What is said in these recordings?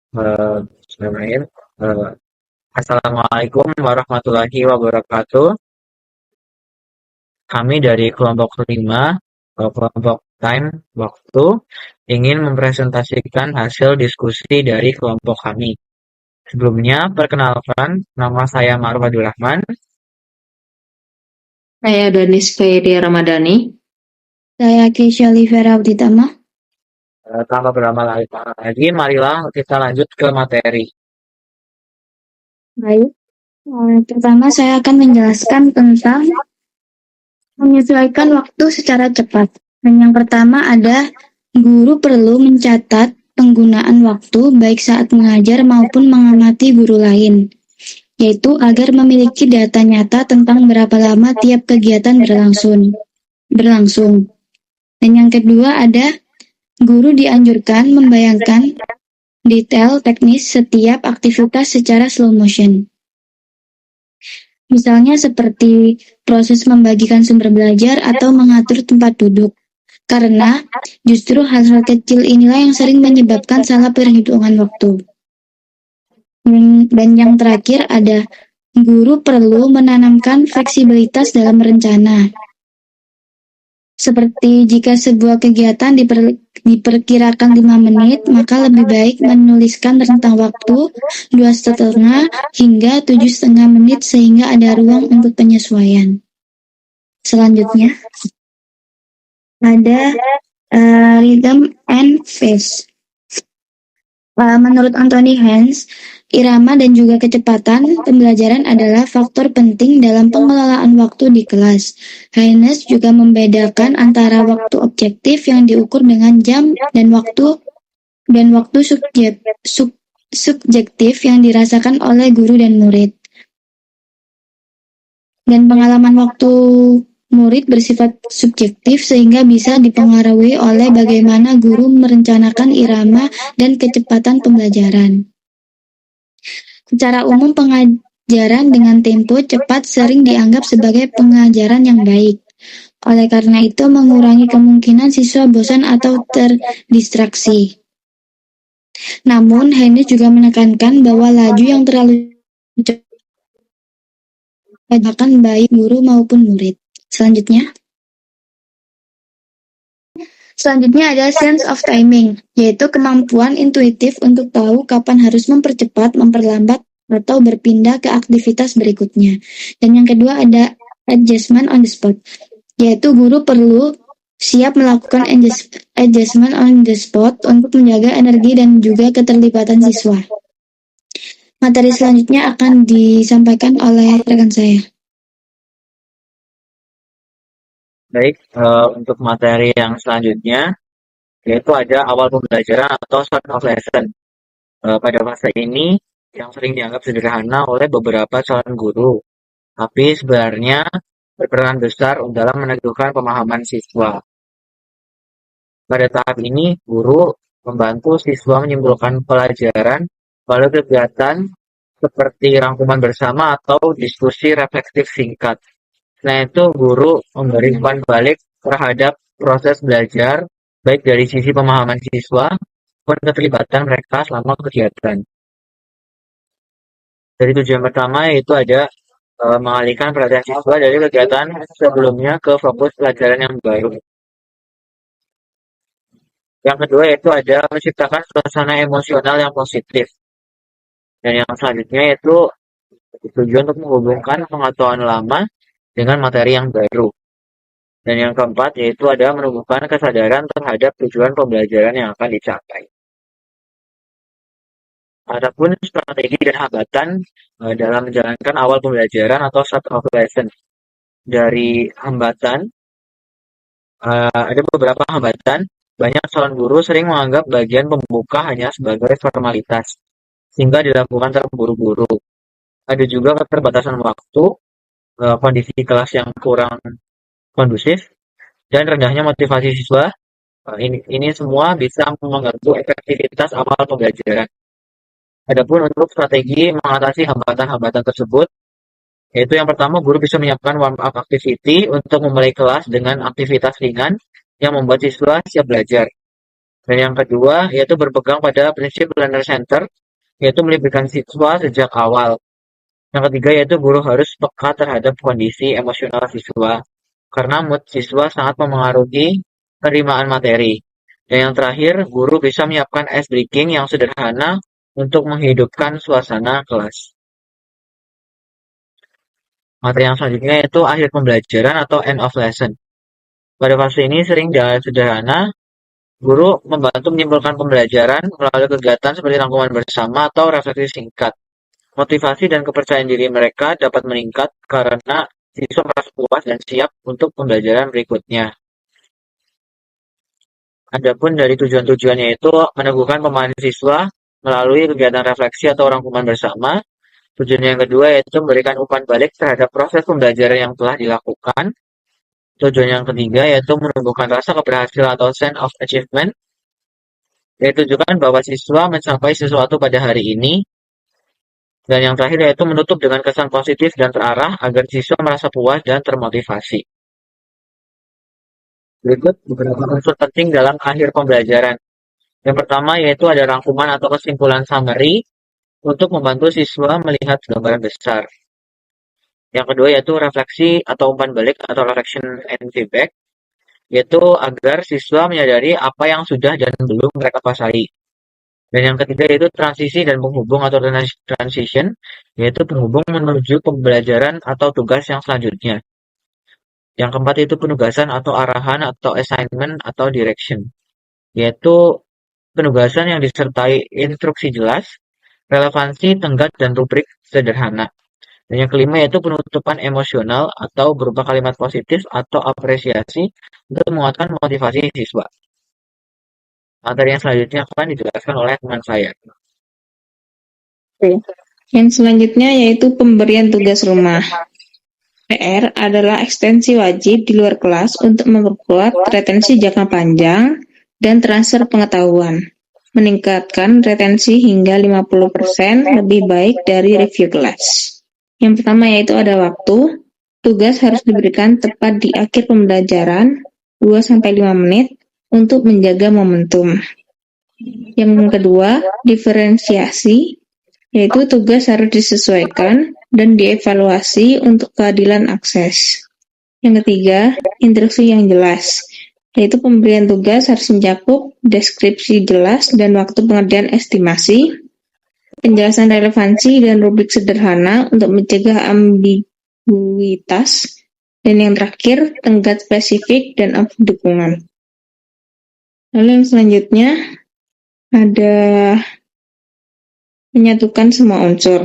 Bismillahirrahmanirrahim. Eh, Assalamualaikum warahmatullahi wabarakatuh. Kami dari kelompok 5, kelompok time waktu, ingin mempresentasikan hasil diskusi dari kelompok kami. Sebelumnya, perkenalkan, nama saya Ma'ruf Abdul Rahman. Saya Danis Khairi Ramadhani. Saya Keisha Olivera Utitama. Tanpa berlama lagi, marilah kita lanjut ke materi. Baik, pertama saya akan menjelaskan tentang menyesuaikan waktu secara cepat. Dan yang pertama ada guru perlu mencatat penggunaan waktu baik saat mengajar maupun mengamati guru lain, yaitu agar memiliki data nyata tentang berapa lama tiap kegiatan berlangsung. Dan yang kedua ada guru dianjurkan membayangkan detail teknis setiap aktivitas secara slow motion. Misalnya seperti proses membagikan sumber belajar atau mengatur tempat duduk. Karena justru hal-hal kecil inilah yang sering menyebabkan salah perhitungan waktu. Dan yang terakhir ada guru perlu menanamkan fleksibilitas dalam rencana. Seperti jika sebuah kegiatan diperkirakan 5 menit, maka lebih baik menuliskan rentang waktu 2,5 hingga 7,5 menit sehingga ada ruang untuk penyesuaian. Selanjutnya, ada rhythm and pace. Menurut Anthony Haynes, irama dan juga kecepatan pembelajaran adalah faktor penting dalam pengelolaan waktu di kelas. Haynes juga membedakan antara waktu objektif yang diukur dengan jam dan waktu subjektif yang dirasakan oleh guru dan murid. Dan pengalaman waktu murid bersifat subjektif sehingga bisa dipengaruhi oleh bagaimana guru merencanakan irama dan kecepatan pembelajaran. Secara umum, pengajaran dengan tempo cepat sering dianggap sebagai pengajaran yang baik. Oleh karena itu, mengurangi kemungkinan siswa bosan atau terdistraksi. Namun, Haynes juga menekankan bahwa laju yang terlalu cepat akan baik guru maupun murid. Selanjutnya ada sense of timing, yaitu kemampuan intuitif untuk tahu kapan harus mempercepat, memperlambat, atau berpindah ke aktivitas berikutnya. Dan yang kedua ada adjustment on the spot, yaitu guru perlu siap melakukan adjustment on the spot untuk menjaga energi dan juga keterlibatan siswa. Materi selanjutnya akan disampaikan oleh rekan saya. Baik, untuk materi yang selanjutnya, yaitu ada awal pembelajaran atau start of lesson. Pada fase ini, yang sering dianggap sederhana oleh beberapa calon guru, tapi sebenarnya berperan besar dalam meneguhkan pemahaman siswa. Pada tahap ini, guru membantu siswa menyimpulkan pelajaran melalui kegiatan seperti rangkuman bersama atau diskusi reflektif singkat. Selain itu, guru memberi umpan balik terhadap proses belajar, baik dari sisi pemahaman siswa maupun keterlibatan mereka selama kegiatan. Dari tujuan pertama yaitu ada mengalihkan perhatian siswa dari kegiatan sebelumnya ke fokus pelajaran yang baru. Yang kedua yaitu ada menciptakan suasana emosional yang positif. Dan yang selanjutnya yaitu tujuan untuk menghubungkan pengetahuan lama dengan materi yang baru. Dan yang keempat yaitu ada menumbuhkan kesadaran terhadap tujuan pembelajaran yang akan dicapai. Adapun strategi dan hambatan dalam menjalankan awal pembelajaran atau start of lesson. Dari hambatan, ada beberapa hambatan. Banyak calon guru sering menganggap bagian pembuka hanya sebagai formalitas, sehingga dilakukan terburu-buru. Ada juga keterbatasan waktu, kondisi kelas yang kurang kondusif, dan rendahnya motivasi siswa. Ini semua bisa mengganggu efektivitas awal pembelajaran. Adapun untuk strategi mengatasi hambatan-hambatan tersebut, yaitu yang pertama, guru bisa menyiapkan warm-up activity untuk memulai kelas dengan aktivitas ringan yang membuat siswa siap belajar. Dan yang kedua yaitu berpegang pada prinsip learner center, yaitu melibatkan siswa sejak awal. Yang ketiga yaitu guru harus peka terhadap kondisi emosional siswa, karena mood siswa sangat memengaruhi penerimaan materi. Dan yang terakhir, guru bisa menyiapkan ice breaking yang sederhana untuk menghidupkan suasana kelas. Materi yang selanjutnya yaitu akhir pembelajaran atau end of lesson. Pada fase ini sering sederhana, guru membantu menyimpulkan pembelajaran melalui kegiatan seperti rangkuman bersama atau refleksi singkat. Motivasi dan kepercayaan diri mereka dapat meningkat karena siswa merasa puas dan siap untuk pembelajaran berikutnya. Adapun dari tujuan-tujuannya itu meneguhkan pemahaman siswa melalui kegiatan refleksi atau rangkuman bersama. Tujuan yang kedua yaitu memberikan umpan balik terhadap proses pembelajaran yang telah dilakukan. Tujuan yang ketiga yaitu menumbuhkan rasa keberhasilan atau sense of achievement, yaitu tunjukkan bahwa siswa mencapai sesuatu pada hari ini. Dan yang terakhir yaitu menutup dengan kesan positif dan terarah agar siswa merasa puas dan termotivasi. Berikut beberapa unsur penting dalam akhir pembelajaran. Yang pertama yaitu ada rangkuman atau kesimpulan summary untuk membantu siswa melihat gambaran besar. Yang kedua yaitu refleksi atau umpan balik atau reflection and feedback, yaitu agar siswa menyadari apa yang sudah dan belum mereka kuasai. Dan yang ketiga yaitu transisi dan penghubung atau transition, yaitu penghubung menuju pembelajaran atau tugas yang selanjutnya. Yang keempat itu penugasan atau arahan atau assignment atau direction, yaitu penugasan yang disertai instruksi jelas, relevansi, tenggat, dan rubrik sederhana. Dan yang kelima yaitu penutupan emosional atau berupa kalimat positif atau apresiasi untuk menguatkan motivasi siswa. Materi yang selanjutnya akan dijelaskan oleh teman saya. Yang selanjutnya yaitu pemberian tugas rumah. PR adalah ekstensi wajib di luar kelas untuk memperkuat retensi jangka panjang dan transfer pengetahuan, meningkatkan retensi hingga 50% lebih baik dari review kelas. Yang pertama yaitu ada waktu. Tugas harus diberikan tepat di akhir pembelajaran 2-5 menit untuk menjaga momentum. Yang kedua, diferensiasi, yaitu tugas harus disesuaikan dan dievaluasi untuk keadilan akses. Yang ketiga, instruksi yang jelas, yaitu pemberian tugas harus mencakup deskripsi jelas dan waktu pengerjaan estimasi, penjelasan relevansi dan rubrik sederhana untuk mencegah ambiguitas, dan yang terakhir, tenggat spesifik dan dukungan. Lalu yang selanjutnya ada menyatukan semua unsur.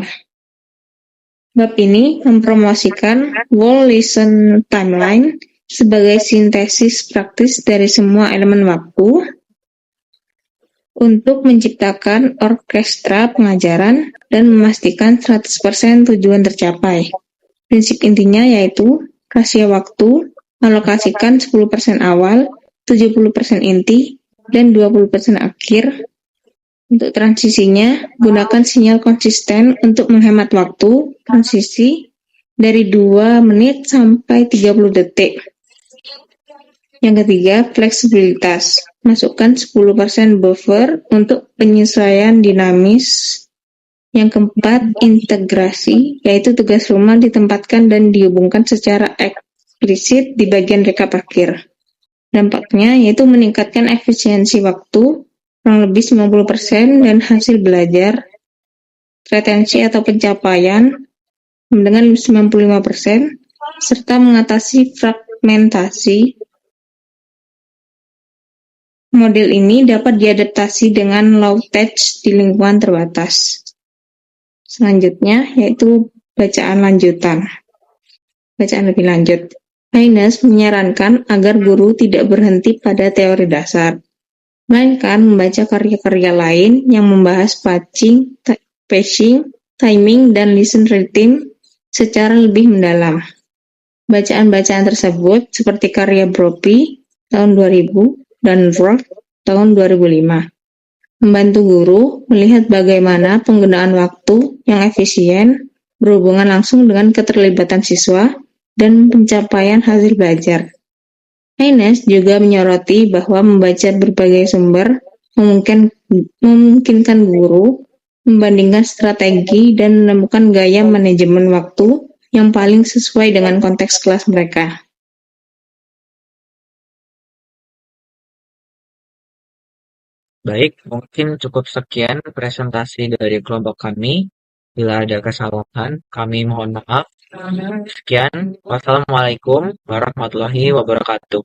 Bab ini mempromosikan whole lesson timeline sebagai sintesis praktis dari semua elemen waktu untuk menciptakan orkestra pengajaran dan memastikan 100% tujuan tercapai. Prinsip intinya yaitu rasio waktu, alokasikan 10% awal, 70% inti, dan 20% akhir. Untuk transisinya, gunakan sinyal konsisten untuk menghemat waktu transisi dari 2 menit sampai 30 detik. Yang ketiga, fleksibilitas. Masukkan 10% buffer untuk penyesuaian dinamis. Yang keempat, integrasi, yaitu tugas rumah ditempatkan dan dihubungkan secara eksplisit di bagian rekap akhir. Dampaknya yaitu meningkatkan efisiensi waktu, kurang lebih 90% dan hasil belajar, retensi atau pencapaian dengan 95%, serta mengatasi fragmentasi. Model ini dapat diadaptasi dengan low touch di lingkungan terbatas. Selanjutnya yaitu bacaan lanjutan. Bacaan lebih lanjut. Haines menyarankan agar guru tidak berhenti pada teori dasar, melainkan membaca karya-karya lain yang membahas pacing, pacing, timing, dan listen rhythm secara lebih mendalam. Bacaan-bacaan tersebut seperti karya Brophy tahun 2000 dan Roth tahun 2005 membantu guru melihat bagaimana penggunaan waktu yang efisien berhubungan langsung dengan keterlibatan siswa dan pencapaian hasil belajar. Haines juga menyoroti bahwa membaca berbagai sumber memungkinkan guru membandingkan strategi dan menemukan gaya manajemen waktu yang paling sesuai dengan konteks kelas mereka. Baik, mungkin cukup sekian presentasi dari kelompok kami. Bila ada kesalahan, kami mohon maaf. Sekian, wassalamualaikum warahmatullahi wabarakatuh.